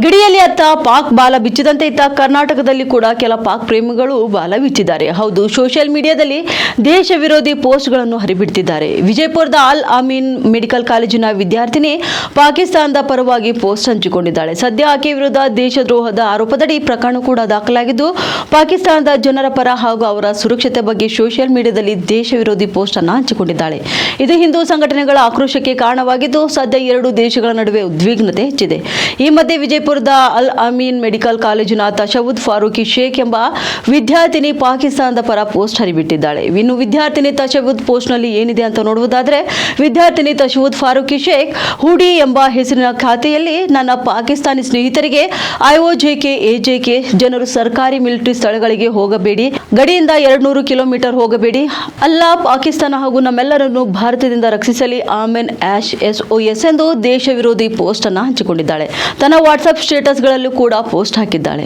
ಗಡಿಯಲ್ಲಿ ಅತ್ತ ಪಾಕ್ ಬಾಲ ಬಿಚ್ಚಿದಂತೆ ಇತ್ತ ಕರ್ನಾಟಕದಲ್ಲಿ ಕೂಡ ಕೆಲ ಪಾಕ್ ಪ್ರೇಮಿಗಳು ಬಾಲ ಬಿಚ್ಚಿದ್ದಾರೆ. ಹೌದು, ಸೋಷಿಯಲ್ ಮೀಡಿಯಾದಲ್ಲಿ ದೇಶ ವಿರೋಧಿ ಪೋಸ್ಟ್ಗಳನ್ನು ಹರಿಬಿಡ್ತಿದ್ದಾರೆ. ವಿಜಯಪುರದ ಅಲ್ ಅಮೀನ್ ಮೆಡಿಕಲ್ ಕಾಲೇಜಿನ ವಿದ್ಯಾರ್ಥಿನಿ ಪಾಕಿಸ್ತಾನದ ಪರವಾಗಿ ಪೋಸ್ಟ್ ಹಂಚಿಕೊಂಡಿದ್ದಾಳೆ. ಸದ್ಯ ಆಕೆ ವಿರುದ್ಧ ದೇಶದ್ರೋಹದ ಆರೋಪದಡಿ ಪ್ರಕರಣ ಕೂಡ ದಾಖಲಾಗಿದ್ದು, ಪಾಕಿಸ್ತಾನದ ಜನರ ಪರ ಹಾಗೂ ಅವರ ಸುರಕ್ಷತೆ ಬಗ್ಗೆ ಸೋಷಿಯಲ್ ಮೀಡಿಯಾದಲ್ಲಿ ದೇಶ ವಿರೋಧಿ ಪೋಸ್ಟ್ ಅನ್ನು ಹಂಚಿಕೊಂಡಿದ್ದಾಳೆ. ಇದು ಹಿಂದೂ ಸಂಘಟನೆಗಳ ಆಕ್ರೋಶಕ್ಕೆ ಕಾರಣವಾಗಿದ್ದು, ಸದ್ಯ ಎರಡು ದೇಶಗಳ ನಡುವೆ ಉದ್ವಿಗ್ನತೆ ಹೆಚ್ಚಿದೆ. ಈ ಮಧ್ಯೆ ವಿಜಯಪುರದ ಅಲ್ ಅಮೀನ್ ಮೆಡಿಕಲ್ ಕಾಲೇಜಿನ ತಶವುದ್ ಫಾರೂಕಿ ಶೇಖ್ ಎಂಬ ವಿದ್ಯಾರ್ಥಿನಿ ಪಾಕಿಸ್ತಾನದ ಪರ ಪೋಸ್ಟ್ ಹರಿಬಿಟ್ಟಿದ್ದಾಳೆ. ಇನ್ನು ವಿದ್ಯಾರ್ಥಿನಿ ತಶವುದ್ ಪೋಸ್ಟ್ನಲ್ಲಿ ಏನಿದೆ ಅಂತ ನೋಡುವುದಾದರೆ, ವಿದ್ಯಾರ್ಥಿನಿ ತಶವುದ್ ಫಾರೂಕಿ ಶೇಖ್ ಹುಡಿ ಎಂಬ ಹೆಸರಿನ ಖಾತೆಯಲ್ಲಿ ನನ್ನ ಪಾಕಿಸ್ತಾನಿ ಸ್ನೇಹಿತರಿಗೆ ಐಒಜೆಕೆ ಎಜೆಕೆ ಜನರು ಸರ್ಕಾರಿ ಮಿಲಿಟರಿ ಸ್ಥಳಗಳಿಗೆ ಹೋಗಬೇಡಿ, ಗಡಿಯಿಂದ 200 ಕಿಲೋಮೀಟರ್ ಹೋಗಬೇಡಿ, ಅಲ್ಲಾ ಪಾಕಿಸ್ತಾನ ಹಾಗೂ ನಮ್ಮೆಲ್ಲರನ್ನು ಭಾರತದಿಂದ ರಕ್ಷಿಸಲಿ, ಆಮೆನ್ SOS ಎಂದು ದೇಶ ವಿರೋಧಿ ಪೋಸ್ಟ್ ಅನ್ನು ಹಂಚಿಕೊಂಡಿದ್ದಾಳೆ. ತನ್ನ ವಾಟ್ಸ್ಆಪ್ ಸ್ಟೇಟಸ್ಗಳಲ್ಲೂ ಕೂಡ ಪೋಸ್ಟ್ ಹಾಕಿದ್ದಾಳೆ.